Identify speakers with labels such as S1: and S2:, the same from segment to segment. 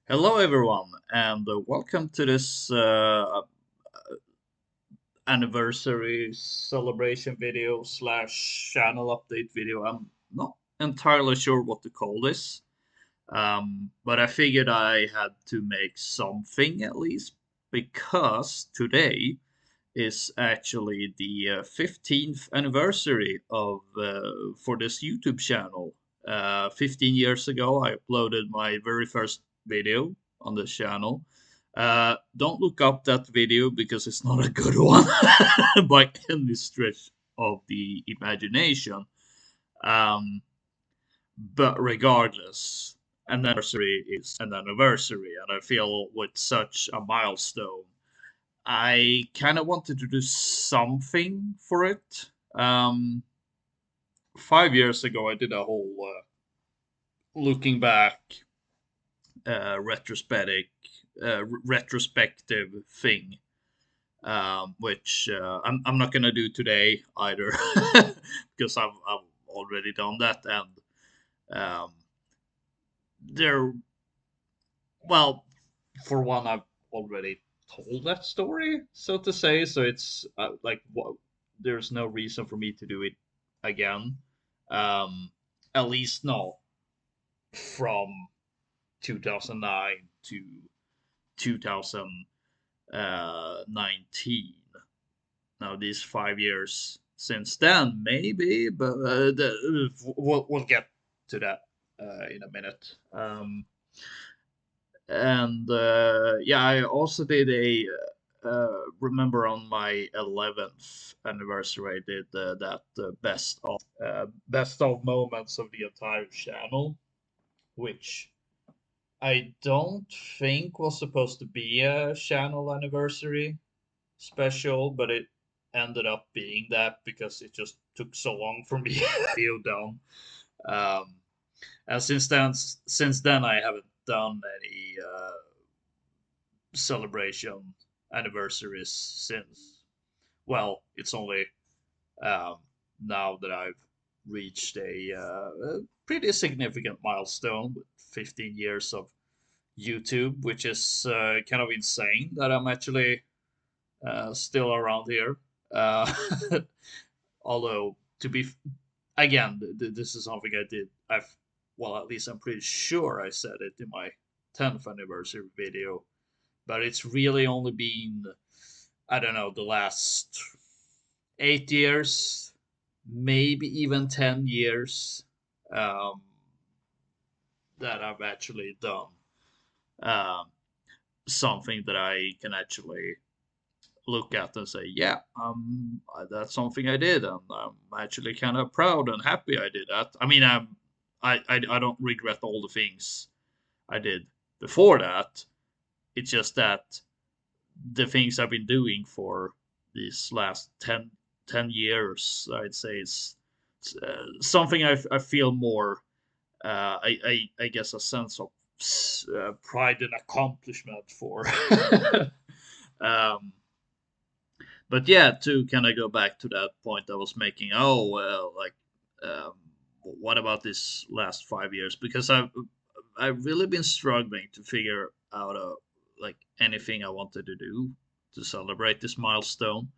S1: Hello, everyone, and welcome to this anniversary celebration video slash channel update video. I'm not entirely sure what to call this, but I figured I had to make something at least because today is actually the 15th anniversary of for this YouTube channel. 15 years ago, I uploaded my very first video on this channel. Don't look up that video because it's not a good one by any stretch of the imagination. Um, but regardless, an anniversary is an anniversary, and I feel with such a milestone I kind of wanted to do something for it. 5 years ago, I did a whole looking back, retrospective, retrospective thing, which I'm not gonna do today either, because I've already done that, and um, there. Well, for one, I've already told that story, so to say. So it's there's no reason for me to do it again. Um, at least not from 2009 to 2019. Now, these 5 years since then, maybe, but we'll get to that in a minute. And yeah, I also did a remember on my 11th anniversary, I did that best of moments of the entire channel, which I don't think was supposed to be a channel anniversary special, but it ended up being that because it just took so long for me to video down. Um, and since then, I haven't done any celebration anniversaries since. Well, it's only um, now that I've reached a pretty significant milestone with 15 years of YouTube, which is kind of insane that I'm actually still around here. Uh, although, again, this is something I did. Well, at least I'm pretty sure I said it in my 10th anniversary video, but it's really only been, I don't know, the last 8 years, maybe even 10 years, um, that I've actually done um, something that I can actually look at and say, yeah, that's something I did, and I'm actually kind of proud and happy I did that. I mean, I don't regret all the things I did before that. It's just that the things I've been doing for these last 10 years, I'd say it's something I feel more, I guess, a sense of pride and accomplishment for. um, but yeah, to kind of go back to that point I was making, oh, well, like, um, what about this last 5 years? Because I've really been struggling to figure out like anything I wanted to do to celebrate this milestone.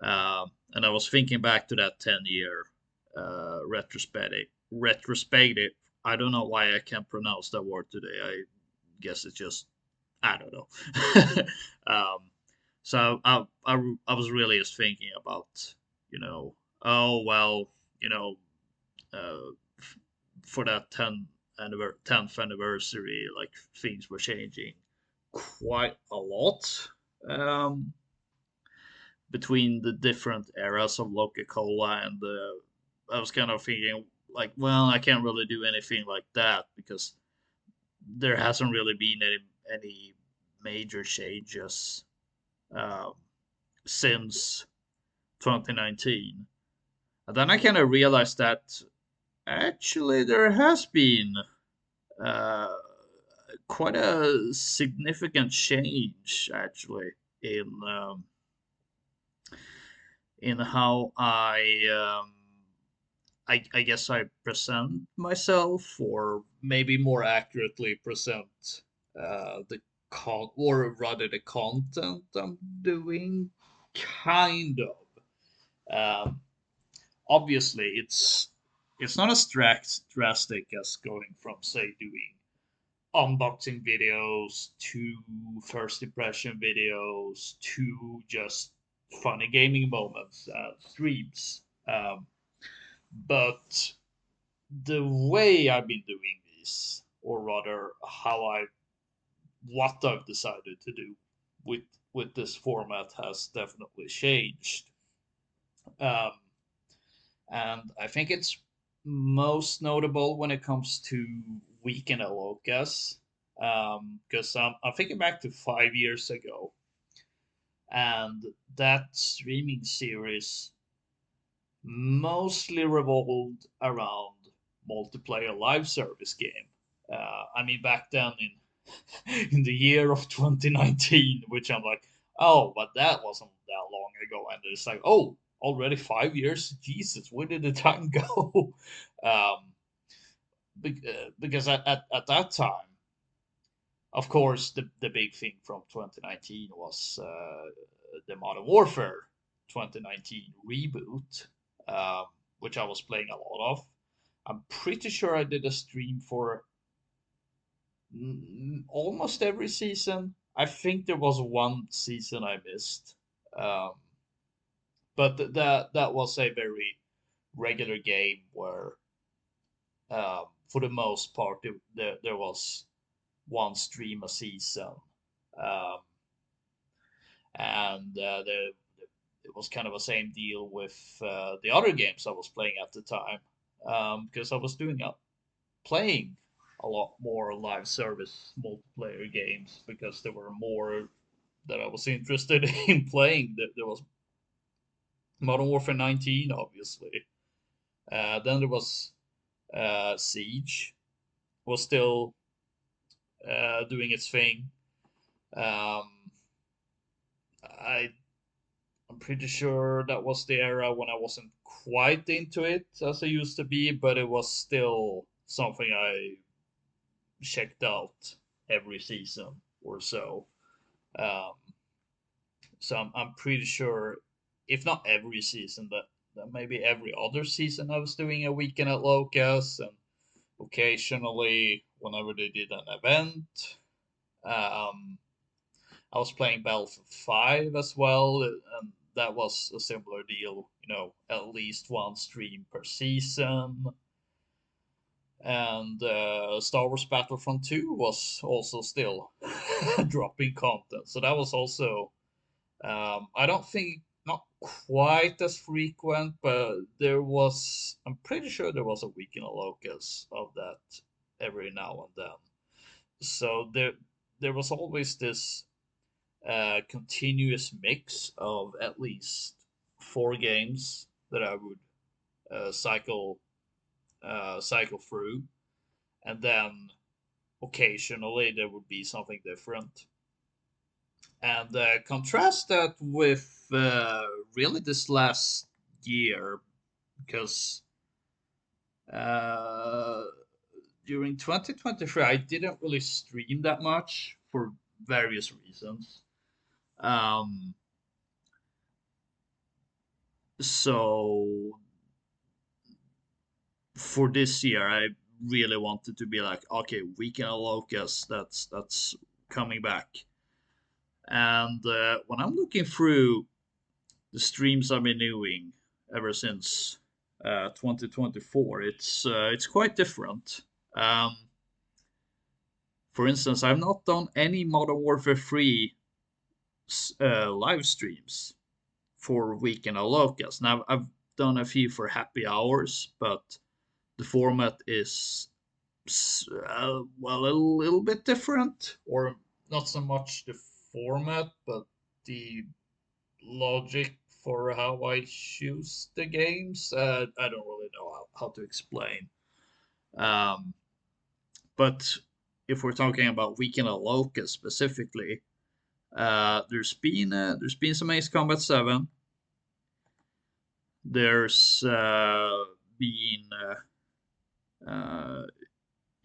S1: And I was thinking back to that 10-year retrospective. I don't know why I can't pronounce that word today. I guess it's just, I don't know. um, so I was really just thinking about, you know, oh, well, you know, uh, for that 10th anniversary, like, things were changing quite a lot. Um, between the different eras of LokaCola, and I was kind of thinking, like, well, I can't really do anything like that because there hasn't really been any major changes um, since 2019. And then I kind of realized that actually there has been uh, quite a significant change actually in how I guess I present myself, or maybe more accurately present the or rather the content I'm doing, kind of. Um, Obviously, it's not as drastic as going from say doing unboxing videos to first impression videos to just funny gaming moments, streams. But the way I've been doing this, or rather, what I've decided to do with this format has definitely changed. Um, and I think it's most notable when it comes to Weekend at Locas. Because I'm thinking back to 5 years ago, and that streaming series mostly revolved around multiplayer live service game. I mean, back then in in the year of 2019, which I'm like, oh, but that wasn't that long ago, and it's like, oh, already 5 years. Jesus, where did the time go? um, because at that time, of course, the big thing from 2019 was the Modern Warfare 2019 reboot, um, which I was playing a lot of. I'm pretty sure I did a stream for almost every season. I think there was one season I missed, um, but that was a very regular game where, for the most part, there was one stream a season, um, and it was kind of the same deal with the other games I was playing at the time, because I was playing a lot more live service multiplayer games because there were more that I was interested in playing. There was Modern Warfare 19, obviously. Then there was Siege, was still doing its thing. Um, I I'm pretty sure that was the era when I wasn't quite into it as I used to be, but it was still something I checked out every season or so. Um, so I'm pretty sure, if not every season, that maybe every other season I was doing a weekend at Locus, and occasionally whenever they did an event, um, I was playing Battlefield 5 as well, and that was a similar deal. At least one stream per season. And Star Wars Battlefront 2 was also still dropping content, so that was also, I don't think, not quite as frequent, but I'm pretty sure there was a week in a locus of that every now and then. So there was always this continuous mix of at least four games that I would cycle through, and then occasionally there would be something different. And contrast that with really this last year, because uh, during 2023 I didn't really stream that much for various reasons. Um, so for this year, I really wanted to be like, okay, Weekend of Locust, that's coming back. And when I'm looking through the streams I've been doing ever since 2024, it's quite different. Um, for instance, I've not done any Modern Warfare 3 live streams for Weekend of Locust. Now I've done a few for happy hours, but the format is well, a little bit different, or not so much the format, but the logic for how I choose the games. I don't really know how to explain. Um, but if we're talking about Weekend of Locust specifically, there's been some Ace Combat 7. There's been uh,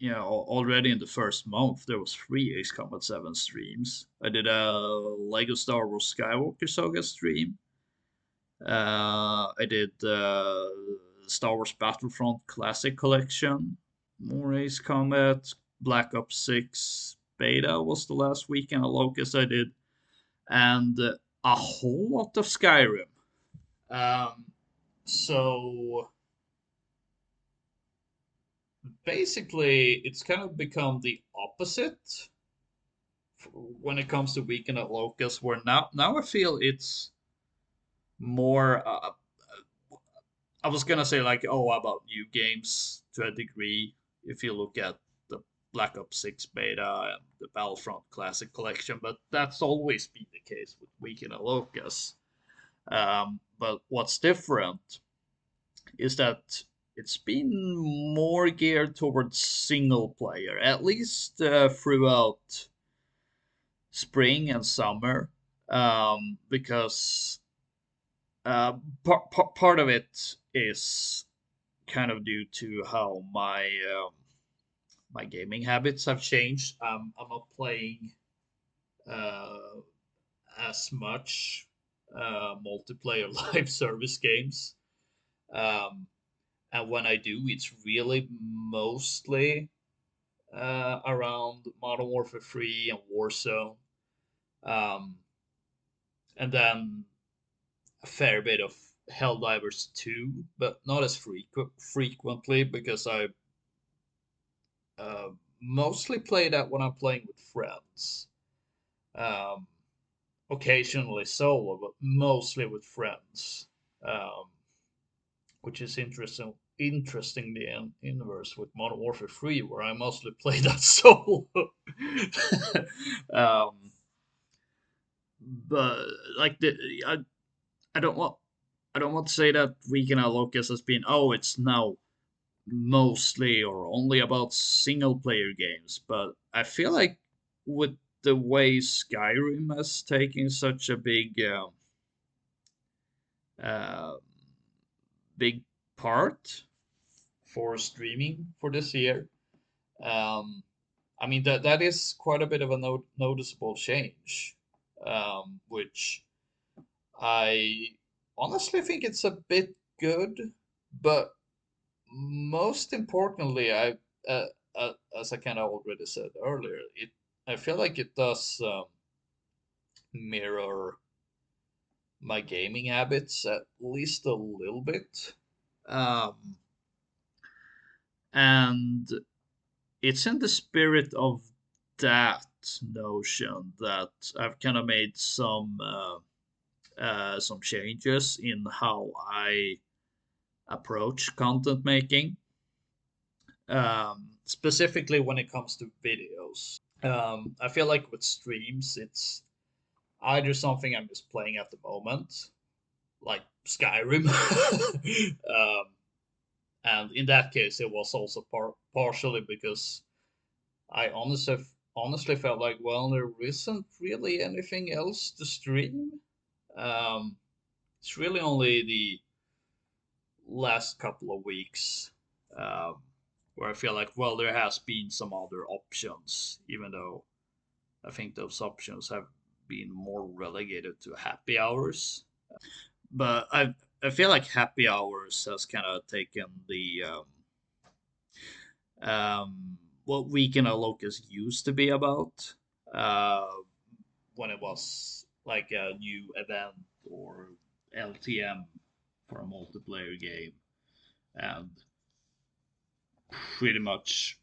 S1: already in the first month there was 3 Ace Combat 7 streams. I did a Lego Star Wars Skywalker Saga stream. I did Star Wars Battlefront Classic Collection, more Ace Combat, Black Ops 6 Beta was the last weekend at Locust I did, and a whole lot of Skyrim. Um, so basically, it's kind of become the opposite when it comes to weekend at Locust, where now I feel it's more. I was gonna say like, oh, about new games to a degree. If you look at the Black Ops 6 beta and the Battlefront Classic Collection, but that's always been the case with Weekend at Locust. But what's different is that it's been more geared towards single player, at least throughout spring and summer, because part of it is kind of due to how my gaming habits have changed. I'm not playing uh, as much multiplayer live service games, um, and when I do, it's really mostly around Modern Warfare 3 and Warzone, um, and then a fair bit of Helldivers 2, but not as frequently because I uh, mostly play that when I'm playing with friends. Um, Occasionally solo, but mostly with friends, um, which is interesting the inverse with Modern Warfare 3, where I mostly play that solo. um, but like I don't want I don't want to say that Weekend at Locust has been, oh, it's now mostly or only about single player games, but I feel like with the way Skyrim has taken such a uh, big part for streaming for this year, um, I mean that is quite a bit of a noticeable change, which I honestly think it's a bit good, but most importantly, uh, as I kind of already said earlier, it I feel like it does mirror my gaming habits at least a little bit, um, and it's in the spirit of that notion that I've kind of made some changes in how I approach content making, specifically when it comes to videos. I feel like with streams, it's either something I'm just playing at the moment, like Skyrim, um, and in that case, it was also partially because I honestly felt like, well, there isn't really anything else to stream. Um, it's really only the last couple of weeks um, where I feel like, well, there has been some other options, even though I think those options have been more relegated to happy hours. But I feel like happy hours has kind of taken the what Weekend at Locust used to be about, uh, when it was like a new event or LTM for a multiplayer game, and pretty much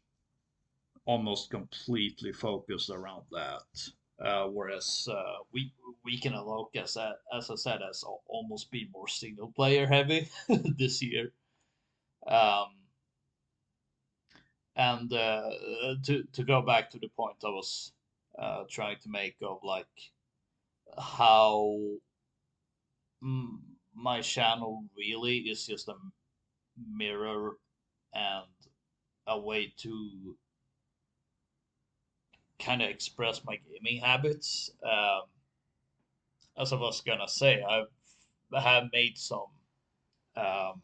S1: almost completely focused around that. Whereas Weekend at Locust, as I said, has almost been more single player heavy this year. Um, and to go back to the point I was trying to make of like how mm, my channel really is just a mirror and a way to kind of express my gaming habits. As I was gonna say, I have made um,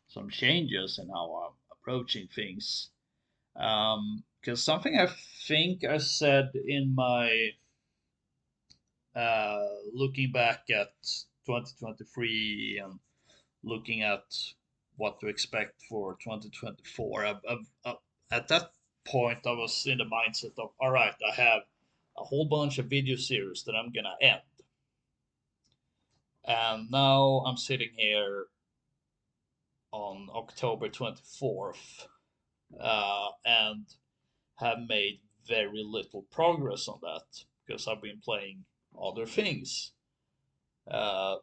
S1: some changes in how I'm approaching things. Because something I think I said in my looking back at 2023 and looking at what to expect for 2024. At that point, I was in the mindset of, all right, I have a whole bunch of video series that I'm gonna end, and now I'm sitting here on October 24th, and have made very little progress on that because I've been playing other things,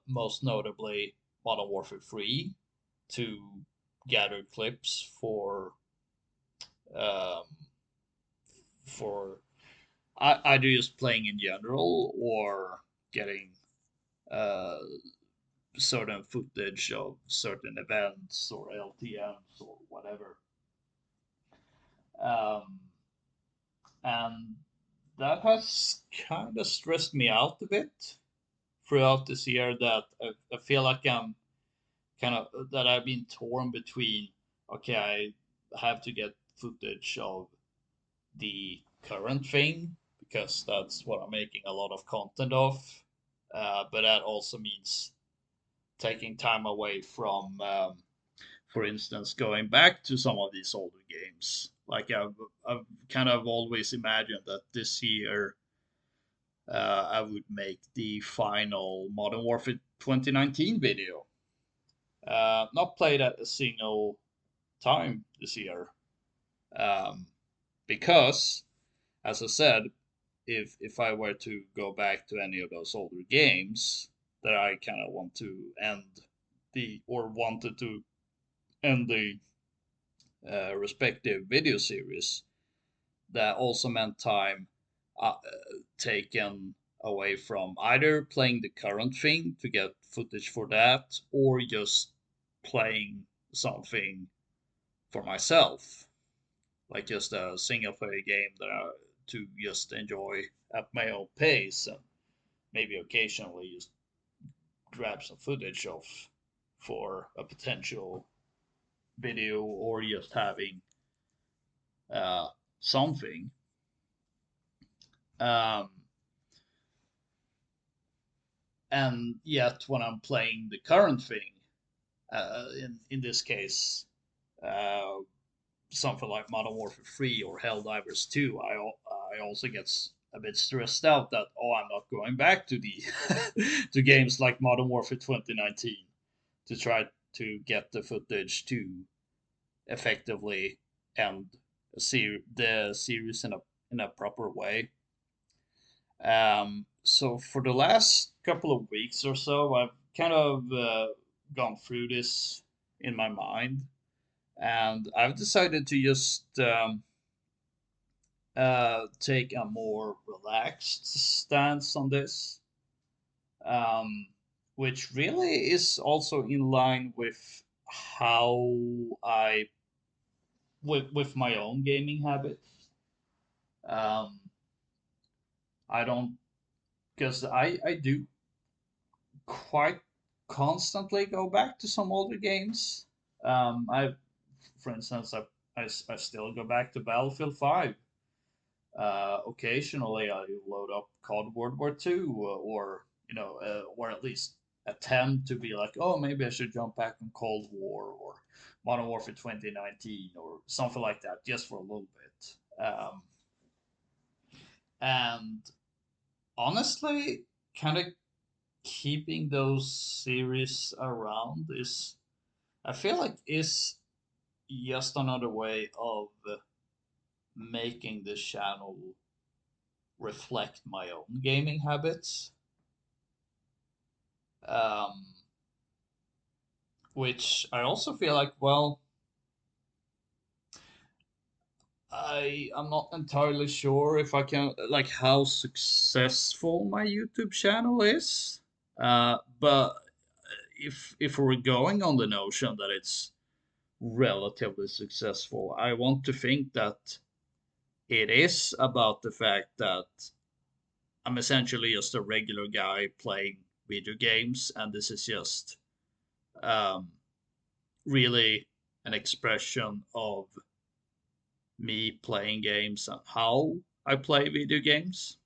S1: most notably Modern Warfare 3, to gather clips um, for either just playing in general or getting uh, certain footage of certain events or LTMs or whatever. Um, and that has kind of stressed me out a bit throughout this year. That I feel like I'm kind of that I've been torn between. Okay, I have to get footage of the current thing because that's what I'm making a lot of content of. But that also means taking time away from, for instance, going back to some of these older games. Like I've kind of always imagined that this year I would make the final Modern Warfare 2019 video. Not played at a single time this year, um, because, as I said, if I were to go back to any of those older games that I kind of want to end the or wanted to end the respective video series, that also meant time taken away from either playing the current thing to get footage for that or just playing something for myself, like just a single player game that to just enjoy at my own pace and maybe occasionally just grab some footage of for a potential video or just having uh, something. Um, and yet, when I'm playing the current thing, in this case, uh, something like Modern Warfare 3 or Helldivers 2, I also get a bit stressed out that, oh, I'm not going back to the to games like Modern Warfare 2019 to try to get the footage to effectively end the series in a proper way. So for the last couple of weeks or so, I've kind of gone through this in my mind, and I've decided to just take a more relaxed stance on this, um, which really is also in line with how I with my own gaming habits. Um, I don't because I do quite constantly go back to some older games. I, for instance, I still go back to Battlefield 5. Occasionally, I load up COD World War II, or or at least attempt to be like, oh, maybe I should jump back on Cold War or Modern Warfare 2019 or something like that, just for a little bit. And honestly, kind of keeping those series around is, I feel like, is just another way of making this channel reflect my own gaming habits, um, which I also feel like, well, I'm not entirely sure if I can, like, how successful my YouTube channel is, but if we're going on the notion that it's relatively successful, I want to think that it is about the fact that I'm essentially just a regular guy playing video games, and this is just um, really an expression of me playing games and how I play video games.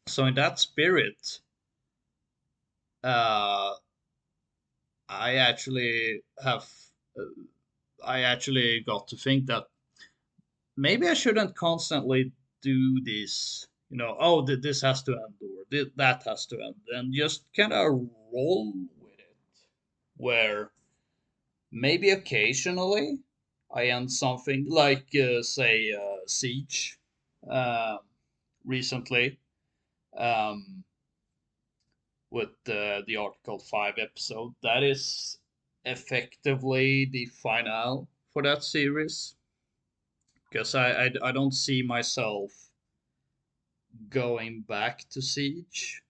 S1: So in that spirit, uh, I actually have uh, I actually got to think that maybe I shouldn't constantly do this. Oh, this has to end or that has to end, and just kind of roll with it. Where maybe occasionally I end something like, say, Siege, uh, recently, um, with the Article 5 episode. That is effectively the finale for that series. Because I don't see myself going back to Siege,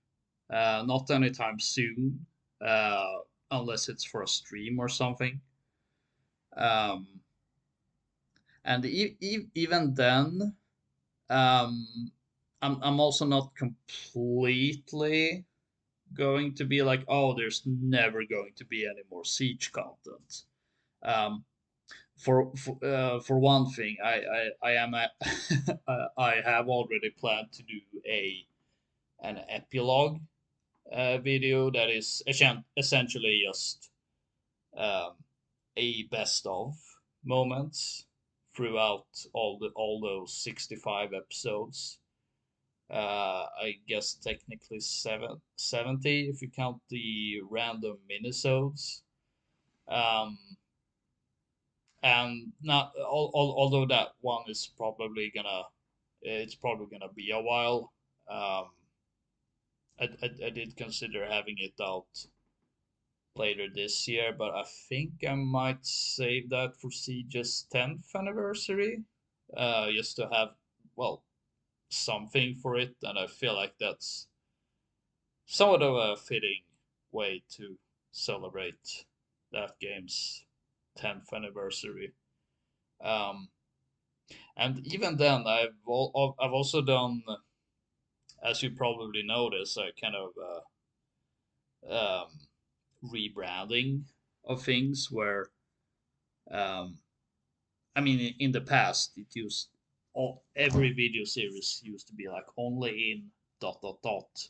S1: not anytime soon, uh, unless it's for a stream or something. Um, and even then, um, I'm also not completely going to be like, oh, there's never going to be any more Siege content. Um, for one thing, I am a I have already planned to do a an epilogue video that is essentially just um, a best of moments throughout all those 65 episodes. I guess technically 70 if you count the random minisodes. Um, and not although that one is probably gonna it's probably gonna be a while. Um, I did consider having it out later this year, but I think I might save that for Siege's 10th anniversary, just to have, well, something for it, and I feel like that's somewhat of a fitting way to celebrate that game's 10th anniversary. Um, and even then, I've also done, as you probably noticed, a kind of rebranding of things where, um, I mean, in the past, it used every video series used to be like only in dot dot dot.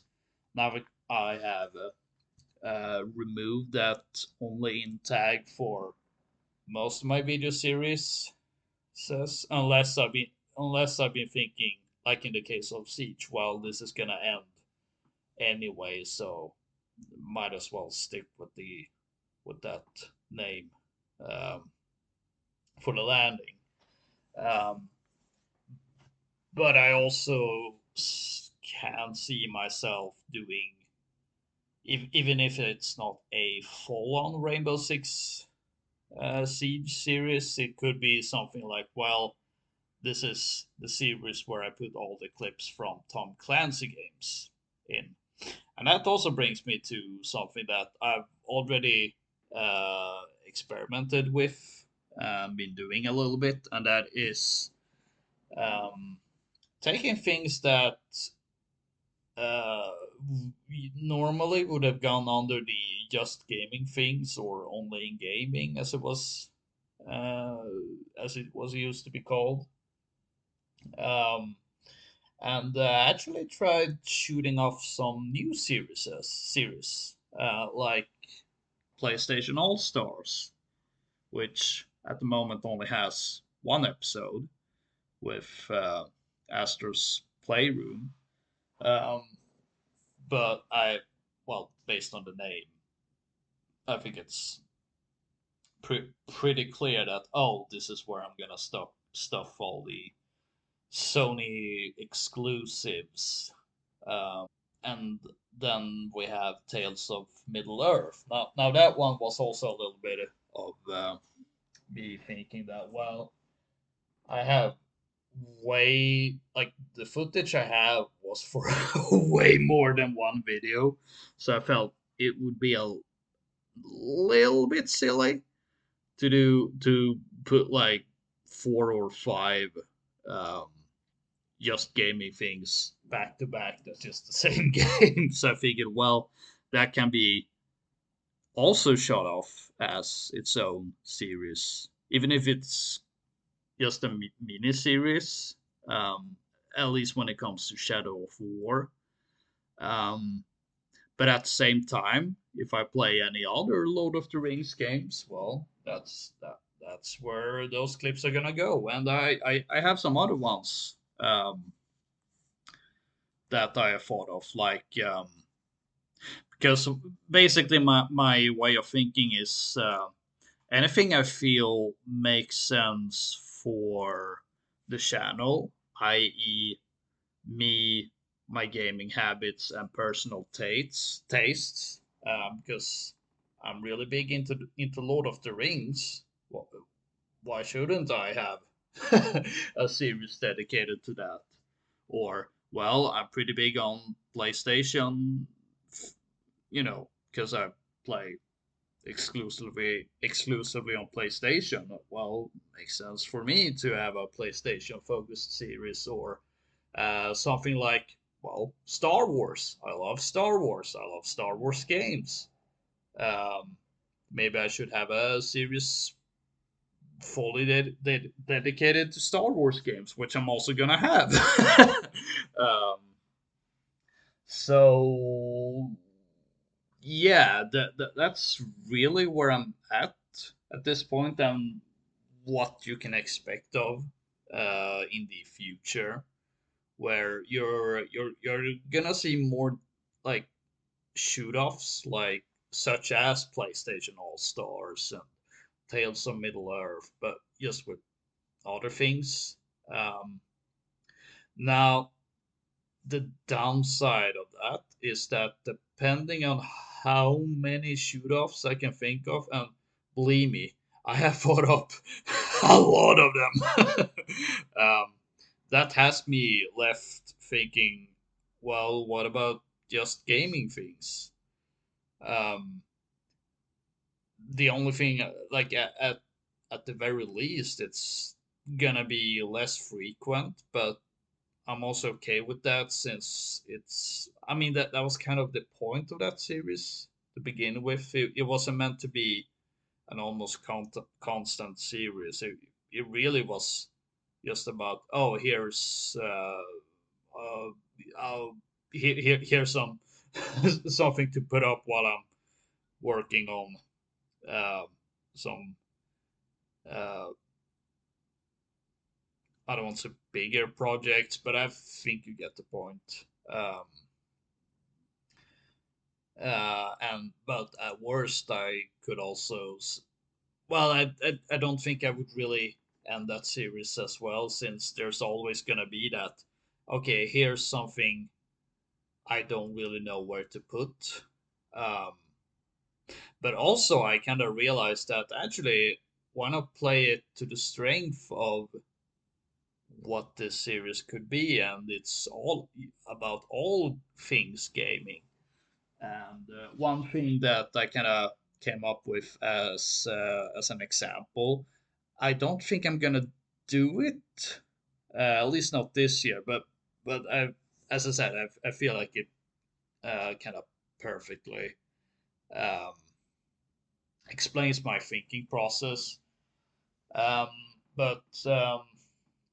S1: Now I have removed that only in tag for most of my video series. Says unless I've been thinking, like in the case of Siege, well, this is gonna end anyway, so might as well stick with that name, um, for the landing. Um, but I also can see myself doing, even if it's not a full-on Rainbow Six Siege series, it could be something like, well, this is the series where I put all the clips from Tom Clancy games in. And that also brings me to something that I've already experimented with, been doing a little bit, and that is um, taking things that uh, normally would have gone under the just gaming things or only in gaming, uh, as it was used to be called, um, and actually tried shooting off some new series, like PlayStation All Stars, which at the moment only has one episode with Astor's Playroom. Um, but well, based on the name, I think it's pretty clear that, oh, this is where I'm gonna stuff all the Sony exclusives. And then we have Tales of Middle Earth. Now that one was also a little bit of me thinking that, well, I have the footage I have was for way more than one video, so I felt it would be a little bit silly to put like 4 or 5 um, just gaming things back to back. That's just the same game. So I figured, well, that can be also shot off as its own series, even if it's just a mini series, um, at least when it comes to Shadow of War. Um, but at the same time, if I play any other Lord of the Rings games, well, that's where those clips are gonna go. And I have some other ones that I have thought of, like because basically my way of thinking is anything I feel makes sense for the channel, i.e., me, my gaming habits, and personal tastes. Because I'm really big into Lord of the Rings. Well, why shouldn't I have a series dedicated to that? Or, well, I'm pretty big on PlayStation, because I play exclusively on PlayStation. Well, makes sense for me to have a PlayStation focused series, or something like, well, Star Wars. I love Star Wars. I love Star Wars games. Um, Maybe I should have a series fully dedicated to Star Wars games, which I'm also gonna have. um, so yeah, that's really where I'm at this point, and what you can expect of in the future, where you're gonna see more like shoot offs, like such as PlayStation All Stars and Tales of Middle Earth, but just with other things. Um, Now, the downside of that is that depending on how many shoot offs I can think of, and believe me, I have thought up a lot of them. That has me left thinking, well, what about just gaming things? Um, the only thing, like at the very least, it's gonna be less frequent, but I'm also okay with that, since I mean, that was kind of the point of that series to begin with. It wasn't meant to be an almost constant series. It really was just about, oh, uh, here's some something to put up while I'm working on some uh, I don't want to say bigger projects, but I think you get the point. And but at worst, I could also well, I don't think I would really end that series as well, since there's always gonna be that. Okay, here's something I don't really know where to put. Um, but also, I kind of realized that actually, why not play it to the strength of what this series could be, and it's all about all things gaming. And one thing that I kind of came up with as an example, I don't think I'm gonna do it, at least not this year. But as I said, I feel like it kind of perfectly um, explains my thinking process. Um, but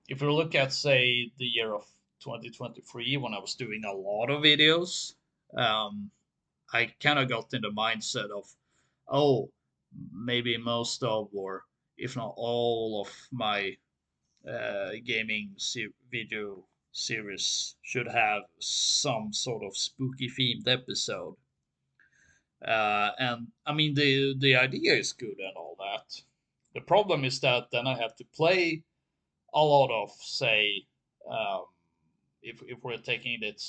S1: if you look at, say, the year of 2023, when I was doing a lot of videos, um, I kind of got in the mindset of, oh, maybe most of, or if not all of my gaming video series should have some sort of spooky themed episode. And I mean, the idea is good and all that. The problem is that then I have to play a lot of, say, um, if we're taking it,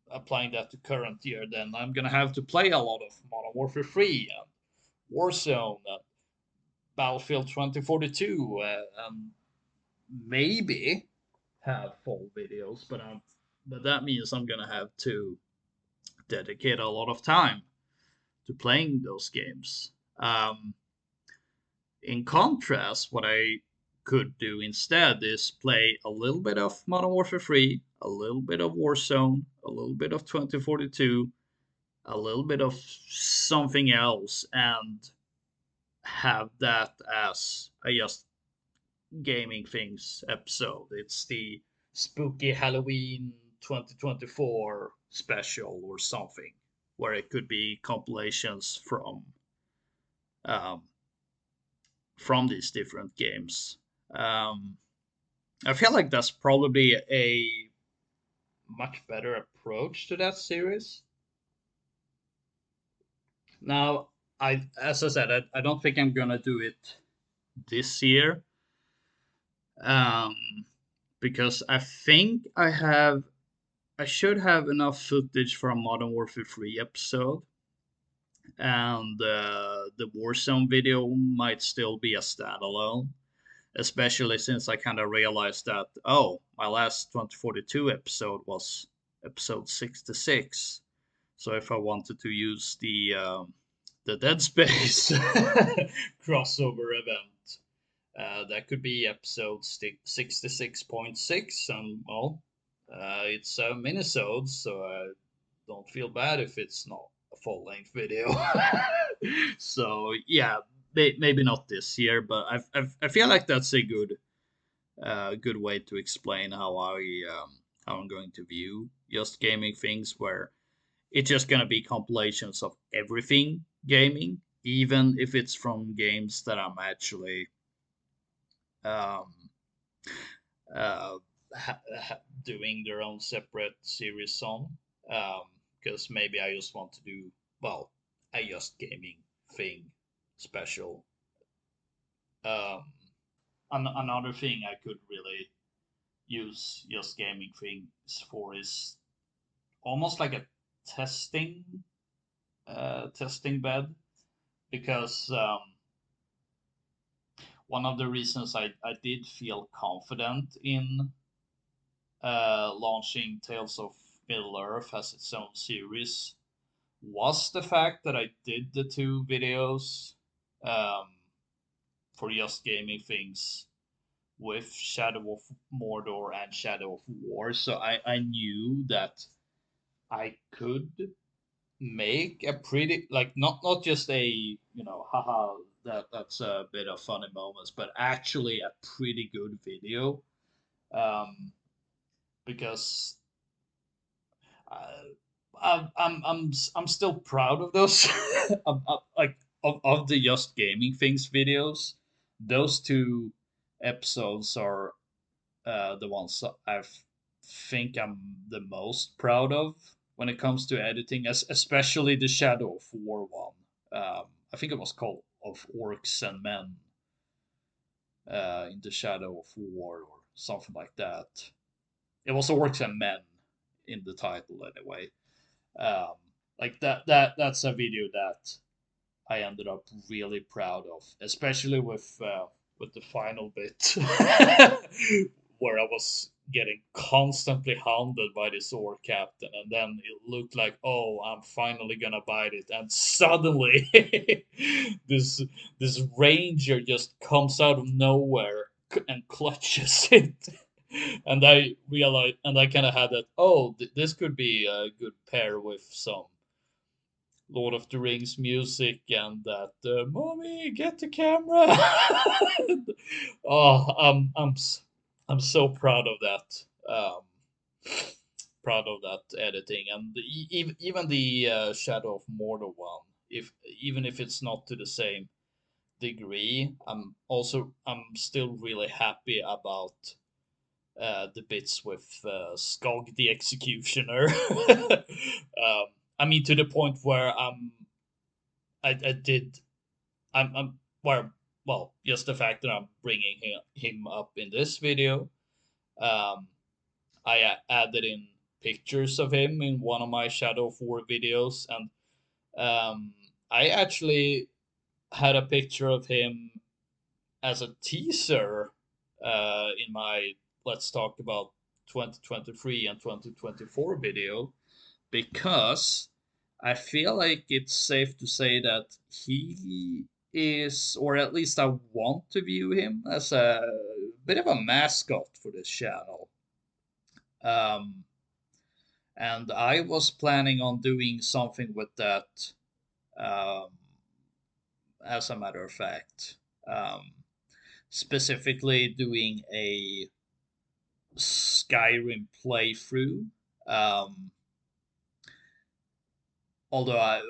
S1: applying that to current year, then I'm gonna have to play a lot of Modern Warfare 3 and Warzone and Battlefield 2042, and maybe have full videos, but that means I'm gonna have to dedicate a lot of time to playing those games. In contrast, what I could do instead is play a little bit of Modern Warfare 3, a little bit of Warzone, a little bit of 2042, a little bit of something else, and have that as I just gaming things episode. It's the spooky Halloween 2024 special or something, where it could be compilations um, from these different games. Um, I feel like that's probably a much better approach to that series. Now, as I said, I don't think I'm gonna do it this year, um, because I think I should have enough footage for a Modern Warfare 3 episode, and the Warzone video might still be a standalone, especially since I kind of realized that, oh, my last 2042 episode was episode 66. So if I wanted to use the Dead Space crossover event, that could be episode 66.6, and well, it's a minisode, so I don't feel bad if it's not a full length video. So yeah, maybe not this year, but I feel like that's a good way to explain how I'm going to view just gaming things, where it's just gonna be compilations of everything gaming, even if it's from games that I'm actually um, uh, doing their own separate series on. Because maybe I just want to do, well, a just gaming thing special. Um, Another thing I could really use just gaming things for is almost like a testing testing bed, because one of the reasons I did feel confident in launching Tales of Middle Earth as its own series was the fact that I did the two videos um, for just gaming things with Shadow of Mordor and Shadow of War. So I knew that I could make a pretty, like, not just a, haha, that's a bit of funny moments, but actually a pretty good video. Um, because uh, I'm still proud of those, like, of the Just Gaming Things videos. Those two episodes are the ones that I think I'm the most proud of when it comes to editing, especially the Shadow of War one. I think it was called "Of Orcs and Men" in the Shadow of War or something like that. It was Orcs and Men in the title anyway. Um, like that's a video that I ended up really proud of, especially with the final bit where I was getting constantly hounded by this orc captain, and then it looked like, oh, I'm finally gonna bite it, and suddenly this this ranger just comes out of nowhere and clutches it. And I realized, and I kind of had that. Oh, this could be a good pair with some Lord of the Rings music, and that mommy, get the camera. Oh, I'm so proud of that. Proud of that editing, and even the Shadow of Mordor one. If even if it's not to the same degree, I'm still really happy about the bits with Skog the Executioner. I mean, to the point where I did I'm where, well, just the fact that I'm bringing him up in this video. Um, I added in pictures of him in one of my Shadow 4 videos, and I actually had a picture of him as a teaser in my Let's Talk About 2023 and 2024 video, because I feel like it's safe to say that he is, or at least I want to view him as a bit of a mascot for this channel. Um, and I was planning on doing something with that, um, as a matter of fact. Um, specifically doing a Skyrim playthrough. Um, although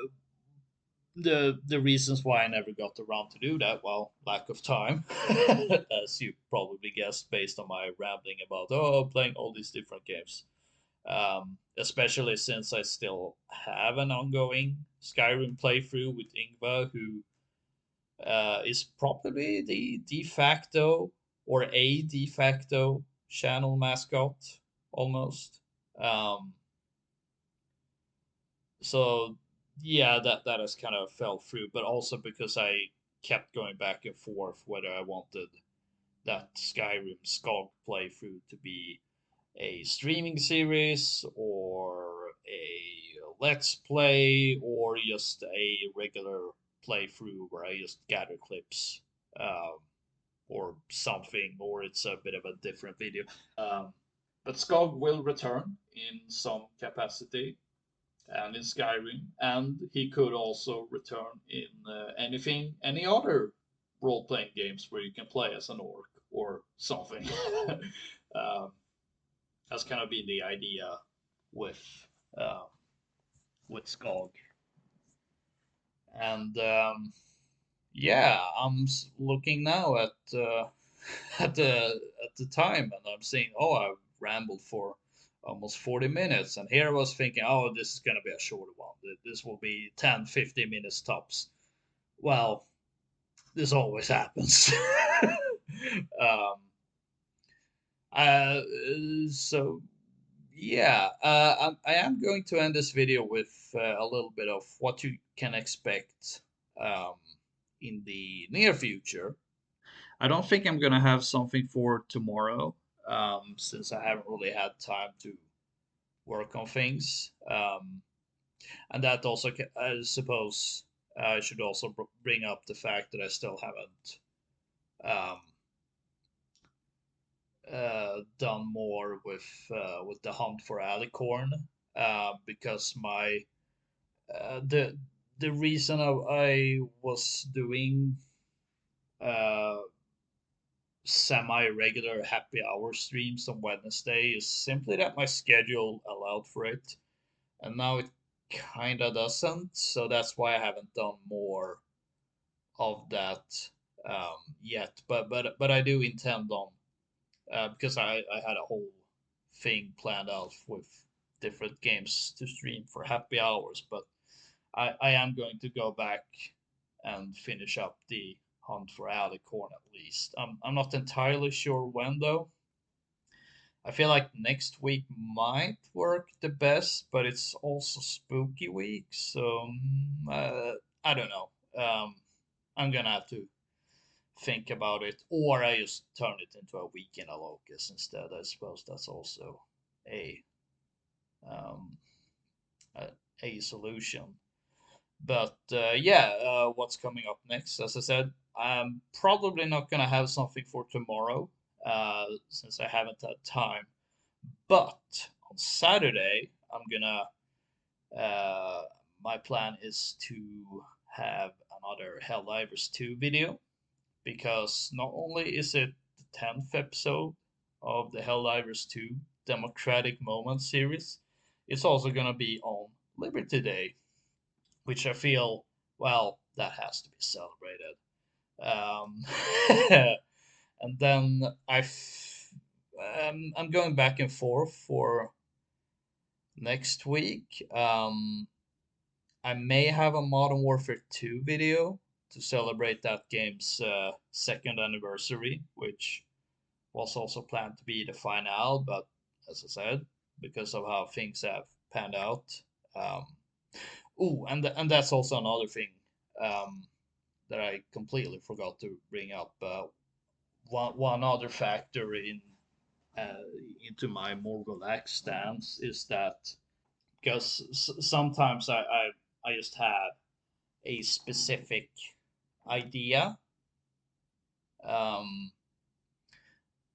S1: the reasons why I never got around to do that, well, lack of time, as you probably guessed based on my rambling about playing all these different games. Especially since I still have an ongoing Skyrim playthrough with Ingvar, who is probably the de facto or a de facto channel mascot almost. Um, so yeah, that has kind of fell through, but also because I kept going back and forth whether I wanted that Skyrim Skog playthrough to be a streaming series or a let's play or just a regular playthrough where I just gather clips, um, or something, or it's a bit of a different video. Um, but Skog will return in some capacity and in Skyrim, and he could also return in any other role playing games where you can play as an orc or something. um, that's kind of been the idea with uh, with Skog, and yeah, I'm looking now at at the time, and I'm seeing, oh, I've rambled for almost 40 minutes, and here I was thinking, oh, this is gonna be a shorter one. This will be 10, 15 minutes tops. Well, this always happens. um, uh, so yeah, I am going to end this video with a little bit of what you can expect um, in the near future. I don't think I'm gonna have something for tomorrow, since I haven't really had time to work on things, and that also, I suppose, I should also bring up the fact that I still haven't um, done more with the hunt for alicorn, because my the reason I was doing uh, semi-regular happy hour streams on Wednesday is simply that my schedule allowed for it, and now it kinda doesn't. So that's why I haven't done more of that yet. But I do intend on, because I had a whole thing planned out with different games to stream for happy hours. But I am going to go back and finish up the hunt for Alicorn at least. I'm not entirely sure when though. I feel like next week might work the best, but it's also spooky week, so I don't know. I'm gonna have to think about it, or I just turn it into a weekend Alokas instead. I suppose that's also a um, a, a solution. But yeah, what's coming up next? As I said, I'm probably not gonna have something for tomorrow, since I haven't had time. But on Saturday, I'm gonna. Uh, my plan is to have another Helldivers 2 video, because not only is it the 10th episode of the Helldivers 2 Democratic Moment series, it's also gonna be on Liberty Day, which I feel, well, that has to be celebrated. Um, and then I'm going back and forth for next week. I may have a Modern Warfare 2 video to celebrate that game's second anniversary, which was also planned to be the final, but as I said, because of how things have panned out. Um, and that's also another thing um, that I completely forgot to bring up. One other factor uh, into my more relaxed stance is that, because sometimes I just have a specific idea, um,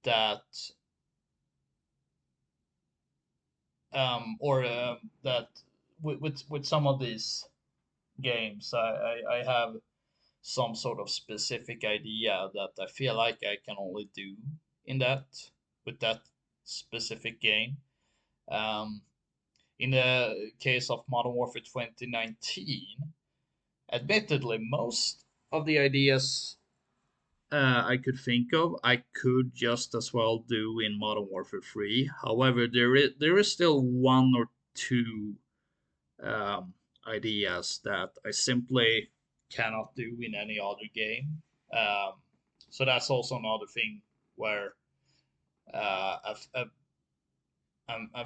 S1: that or that with some of these games I have some sort of specific idea that I feel like I can only do in that with that specific game. Um, in the case of Modern Warfare 2019, admittedly, most of the ideas I could think of, I could just as well do in Modern Warfare 3. However, there is still one or two um, ideas that I simply cannot do in any other game. Um, so that's also another thing where I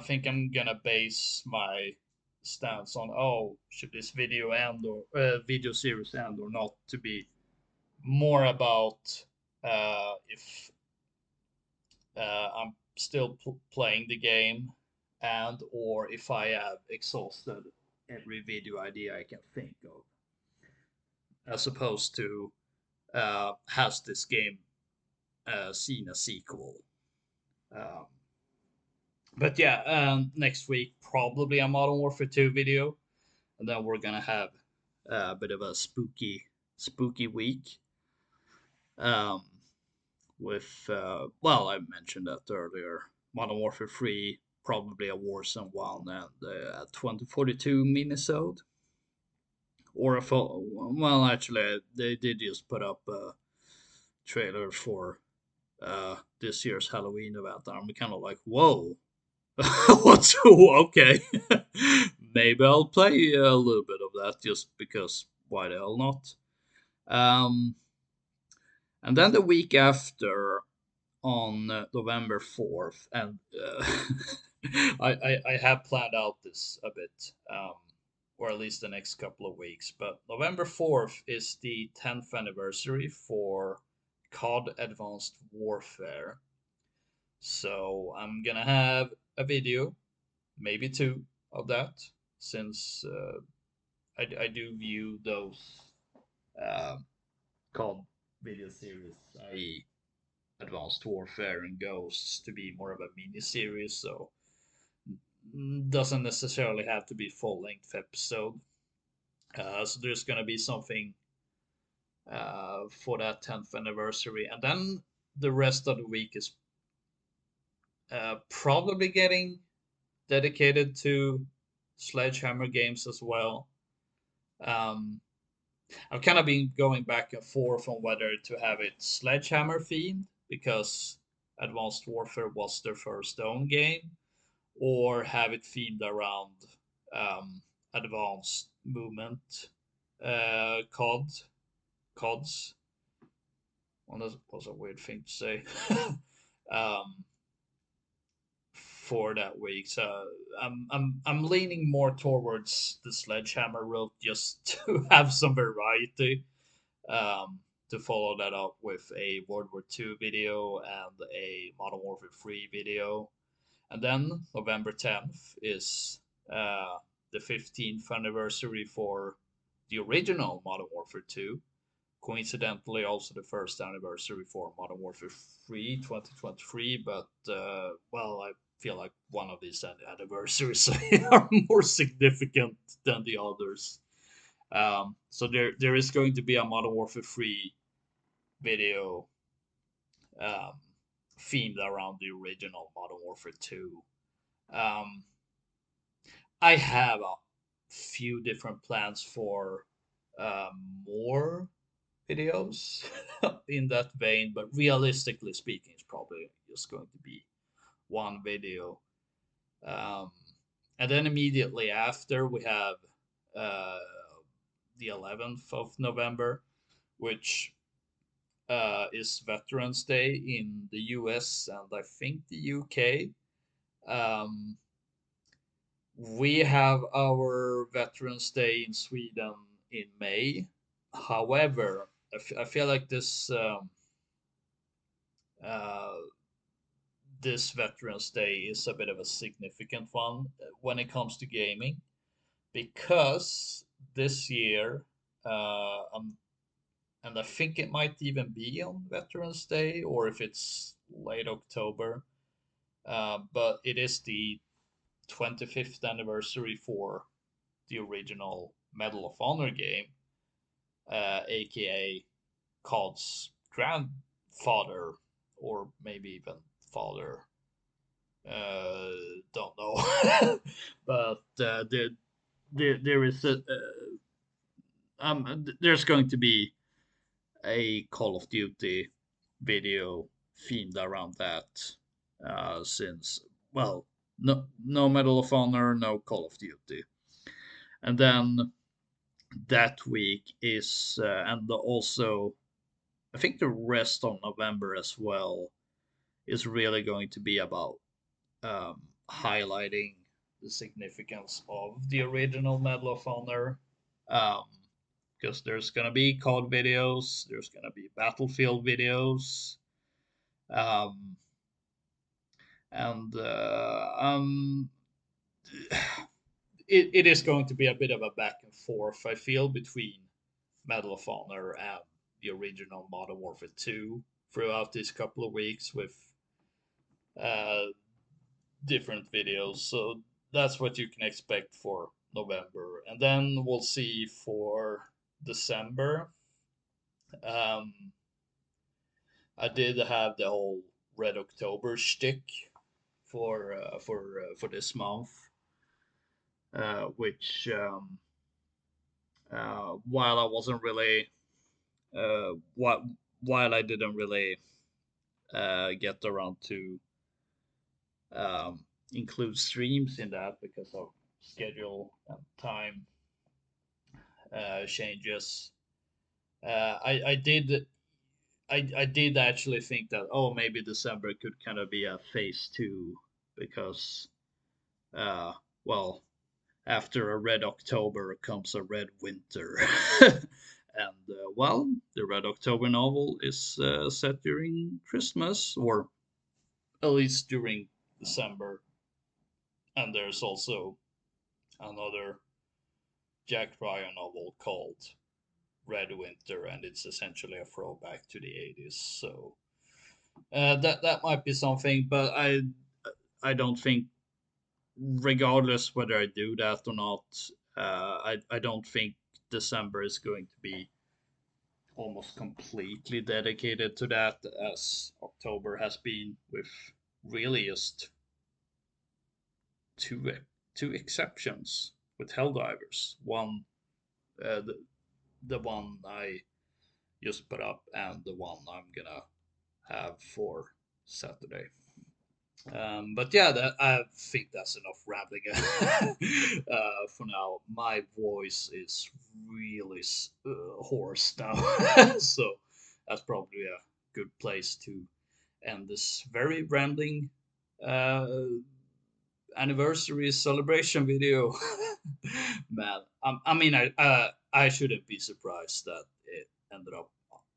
S1: think I'm gonna base my stance on, oh, should this video end or video series end or not, to be more about if I'm still playing the game, and or if I have exhausted every video idea I can think of, as opposed to has this game seen a sequel. Um, but yeah, next week probably a Modern Warfare 2 video, and then we're gonna have a bit of a spooky week. Um, with well, I mentioned that earlier. Modern Warfare 3, probably a Warzone 1, and a 2042 minisode. Or a full, well, actually, they did just put up a trailer for this year's Halloween event. I'm kind of like, whoa, what's okay? Maybe I'll play a little bit of that just because. Why the hell not? Um, and then the week after, on November 4th, and I have planned out this a bit, or at least the next couple of weeks. But November 4th is the 10th anniversary for COD Advanced Warfare. So I'm gonna have a video, maybe two, of that, since I do view those uh, COD video series, i.e., Advanced Warfare and Ghosts, to be more of a mini series, so doesn't necessarily have to be full length episode. So there's gonna be something for that 10th anniversary, and then the rest of the week is probably getting dedicated to Sledgehammer games as well. Um, I've kind of been going back and forth on whether to have it Sledgehammer themed because Advanced Warfare was their first own game, or have it themed around advanced movement CODs. Well, that was a weird thing to say. um, for that week, so I'm leaning more towards the Sledgehammer route just to have some variety. Um, to follow that up with a World War II video and a Modern Warfare 3 video. And then November 10th is the 15th anniversary for the original Modern Warfare 2. Coincidentally, also the first anniversary for Modern Warfare 3 2023. But, well, I feel like one of these anniversaries are more significant than the others. So there is going to be a Modern Warfare 3 video um, themed around the original Modern Warfare 2. Um, I have a few different plans for more videos in that vein, but realistically speaking, it's probably just going to be one video. Um, and then immediately after, we have uh, the 11th of November, which is Veterans Day in the US and I think the UK. Um, we have our Veterans Day in Sweden in May. However, I feel like uh, this Veterans Day is a bit of a significant one when it comes to gaming because this year, and I think it might even be on Veterans Day or if it's late October, but it is the 25th anniversary for the original Medal of Honor game. aka COD's grandfather, or maybe even father. Uh, don't know, but there is there's going to be a Call of Duty video themed around that. Since well, no Medal of Honor, no Call of Duty, and then that week is and also I think the rest of November as well is really going to be about highlighting the significance of the original Medal of Honor. Um, because there's gonna be COD videos, there's gonna be Battlefield videos, um, and it is going to be a bit of a back and forth. I feel between Medal of Honor and the original Modern Warfare 2 throughout these couple of weeks with uh, different videos. So that's what you can expect for November. And then we'll see for December. Um, I did have the whole Red October shtick for this month, which while I wasn't really what while I didn't really get around to um, include streams in that because of schedule and time changes. I did actually think that maybe December could kind of be a phase two because uh well after a red October comes a red winter. And well, the Red October novel is set during Christmas, or at least during December. And there's also another Jack Ryan novel called Red Winter, and it's essentially a throwback to the 80s. So that might be something, but I don't think, regardless whether I do that or not, I don't think December is going to be almost completely dedicated to that, as October has been, with really just two two exceptions with Helldivers. One, the one I just put up, and the one I'm gonna have for Saturday. But yeah, I think that's enough rambling for now. My voice is really hoarse now, so that's probably a good place to end this very rambling uh, anniversary celebration video. Man, I mean, I shouldn't be surprised that it ended up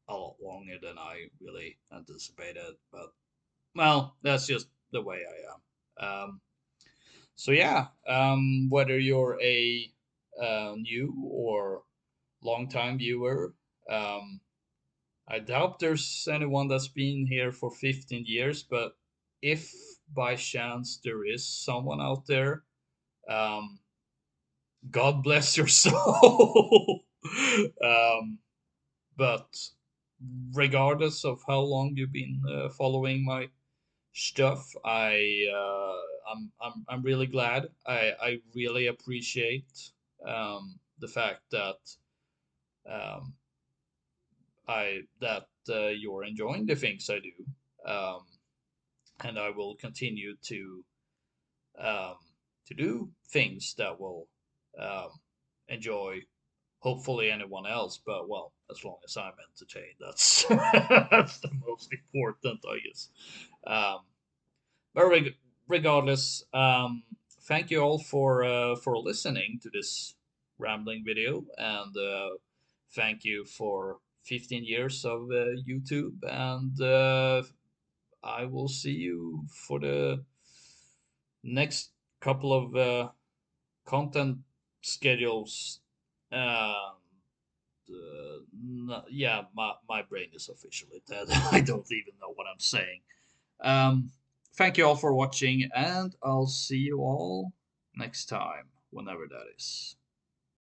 S1: a lot longer than I really anticipated, but well, that's just the way I am. So yeah, whether you're a new or long-time viewer, um, I doubt there's anyone that's been here for 15 years, but if by chance there is someone out there, um, God bless your soul. um, but regardless of how long you've been following my stuff, I'm really glad. I really appreciate the fact that um, you're enjoying the things I do, um, and I will continue um, to do things that will um, enjoy hopefully anyone else. But well, as long as I'm entertained, that's that's the most important, I guess. Um, but regardless, thank you all for listening to this rambling video, and thank you for 15 years of YouTube, and I will see you for the next couple of content schedules. Um, yeah, my brain is officially dead. I don't even know what I'm saying. Um, Thank you all for watching, and I'll see you all next time, whenever that is.